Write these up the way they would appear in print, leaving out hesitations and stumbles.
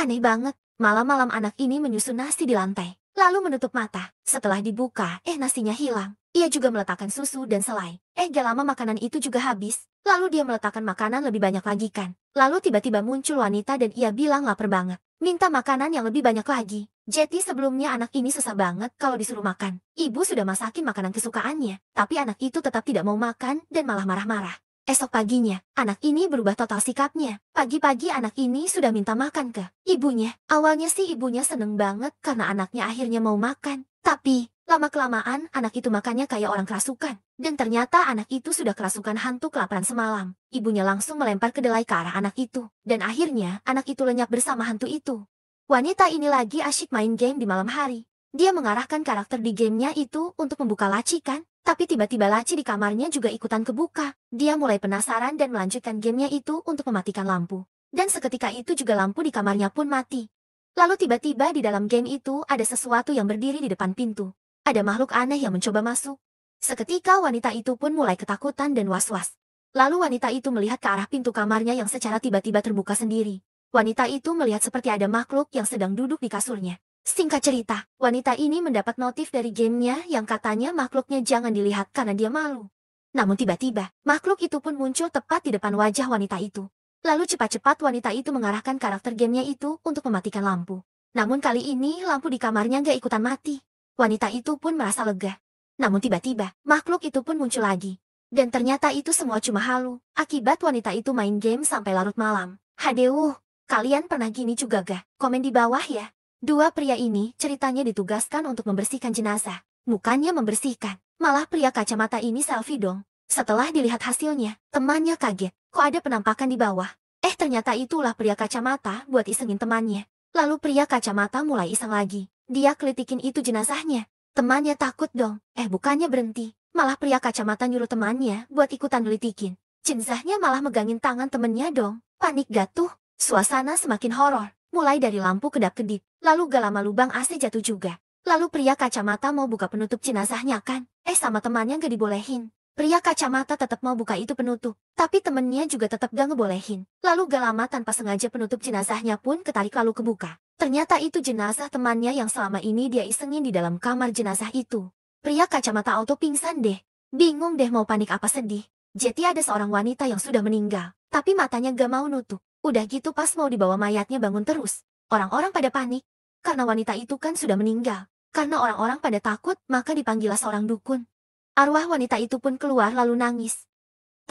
Aneh banget, malam-malam anak ini menyusun nasi di lantai, lalu menutup mata. Setelah dibuka, nasinya hilang. Ia juga meletakkan susu dan selai. Gak lama makanan itu juga habis. Lalu dia meletakkan makanan lebih banyak lagi kan. Lalu tiba-tiba muncul wanita dan ia bilang lapar banget. Minta makanan yang lebih banyak lagi. Jadi sebelumnya anak ini susah banget kalau disuruh makan. Ibu sudah masakin makanan kesukaannya. Tapi anak itu tetap tidak mau makan dan malah marah-marah. Esok paginya, anak ini berubah total sikapnya. Pagi-pagi anak ini sudah minta makan ke ibunya. Awalnya sih ibunya seneng banget karena anaknya akhirnya mau makan. Tapi, lama-kelamaan anak itu makannya kayak orang kerasukan. Dan ternyata anak itu sudah kerasukan hantu kelaparan semalam. Ibunya langsung melempar kedelai ke arah anak itu. Dan akhirnya, anak itu lenyap bersama hantu itu. Wanita ini lagi asyik main game di malam hari. Dia mengarahkan karakter di gamenya itu untuk membuka laci kan? Tapi tiba-tiba laci di kamarnya juga ikutan kebuka. Dia mulai penasaran dan melanjutkan gamenya itu untuk mematikan lampu. Dan seketika itu juga lampu di kamarnya pun mati. Lalu tiba-tiba di dalam game itu ada sesuatu yang berdiri di depan pintu. Ada makhluk aneh yang mencoba masuk. Seketika wanita itu pun mulai ketakutan dan was-was. Lalu wanita itu melihat ke arah pintu kamarnya yang secara tiba-tiba terbuka sendiri. Wanita itu melihat seperti ada makhluk yang sedang duduk di kasurnya. Singkat cerita, wanita ini mendapat notif dari gamenya yang katanya makhluknya jangan dilihat karena dia malu. Namun tiba-tiba, makhluk itu pun muncul tepat di depan wajah wanita itu. Lalu cepat-cepat wanita itu mengarahkan karakter gamenya itu untuk mematikan lampu. Namun kali ini lampu di kamarnya gak ikutan mati. Wanita itu pun merasa lega. Namun tiba-tiba, makhluk itu pun muncul lagi. Dan ternyata itu semua cuma halu, akibat wanita itu main game sampai larut malam. Hadeuh, kalian pernah gini juga gak? Komen di bawah ya. Dua pria ini ceritanya ditugaskan untuk membersihkan jenazah. Bukannya membersihkan, malah pria kacamata ini selfie dong. Setelah dilihat hasilnya, temannya kaget. Kok ada penampakan di bawah? Ternyata itulah pria kacamata buat isengin temannya. Lalu pria kacamata mulai iseng lagi. Dia kelitikin itu jenazahnya. Temannya takut dong. Bukannya berhenti. Malah pria kacamata nyuruh temannya buat ikutan gelitikin. Jenazahnya malah megangin tangan temennya dong. Panik gak tuh? Suasana semakin horor. Mulai dari lampu kedap-kedip, lalu gak lama lubang AC jatuh juga. Lalu pria kacamata mau buka penutup jenazahnya kan? Sama temannya gak dibolehin. Pria kacamata tetap mau buka itu penutup, tapi temennya juga tetap gak ngebolehin. Lalu gak lama tanpa sengaja penutup jenazahnya pun ketarik lalu kebuka. Ternyata itu jenazah temannya yang selama ini dia isengin di dalam kamar jenazah itu. Pria kacamata auto pingsan deh. Bingung deh mau panik apa sedih. Jadi ada seorang wanita yang sudah meninggal, tapi matanya gak mau nutup. Udah gitu pas mau dibawa mayatnya bangun terus. Orang-orang pada panik. Karena wanita itu kan sudah meninggal. Karena orang-orang pada takut, maka dipanggillah seorang dukun. Arwah wanita itu pun keluar lalu nangis.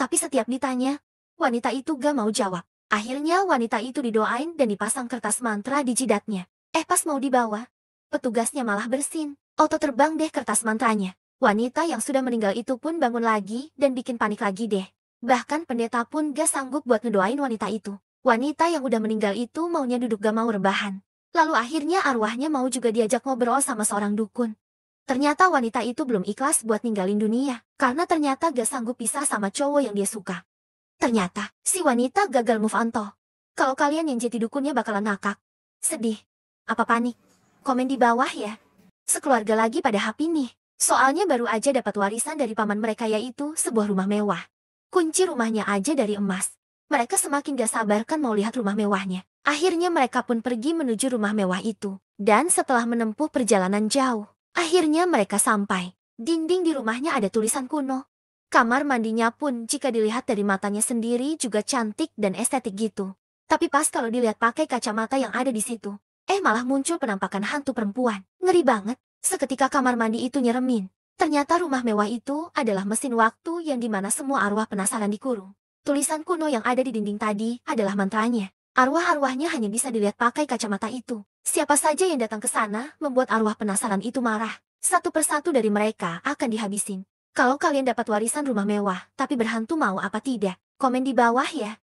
Tapi setiap ditanya, wanita itu gak mau jawab. Akhirnya wanita itu didoain dan dipasang kertas mantra di jidatnya. Pas mau dibawa, petugasnya malah bersin. Auto terbang deh kertas mantranya. Wanita yang sudah meninggal itu pun bangun lagi dan bikin panik lagi deh. Bahkan pendeta pun gak sanggup buat ngedoain wanita itu. Wanita yang udah meninggal itu maunya duduk gak mau rebahan. Lalu akhirnya arwahnya mau juga diajak ngobrol sama seorang dukun. Ternyata wanita itu belum ikhlas buat ninggalin dunia. Karena ternyata gak sanggup pisah sama cowok yang dia suka. Ternyata, si wanita gagal move on toh. Kalau kalian yang jadi dukunnya bakalan ngakak. Sedih. Apa panik? Komen di bawah ya. Sekeluarga lagi pada happy nih. Soalnya baru aja dapat warisan dari paman mereka yaitu sebuah rumah mewah. Kunci rumahnya aja dari emas. Mereka semakin gak sabar kan mau lihat rumah mewahnya. Akhirnya mereka pun pergi menuju rumah mewah itu. Dan setelah menempuh perjalanan jauh, akhirnya mereka sampai. Dinding di rumahnya ada tulisan kuno. Kamar mandinya pun jika dilihat dari matanya sendiri juga cantik dan estetik gitu. Tapi pas kalau dilihat pakai kacamata yang ada di situ, malah muncul penampakan hantu perempuan. Ngeri banget. Seketika kamar mandi itu nyeremin. Ternyata rumah mewah itu adalah mesin waktu yang dimana semua arwah penasaran dikurung. Tulisan kuno yang ada di dinding tadi adalah mantranya. Arwah-arwahnya hanya bisa dilihat pakai kacamata itu. Siapa saja yang datang ke sana membuat arwah penasaran itu marah. Satu persatu dari mereka akan dihabisin. Kalau kalian dapat warisan rumah mewah, tapi berhantu mau apa tidak? Komen di bawah ya.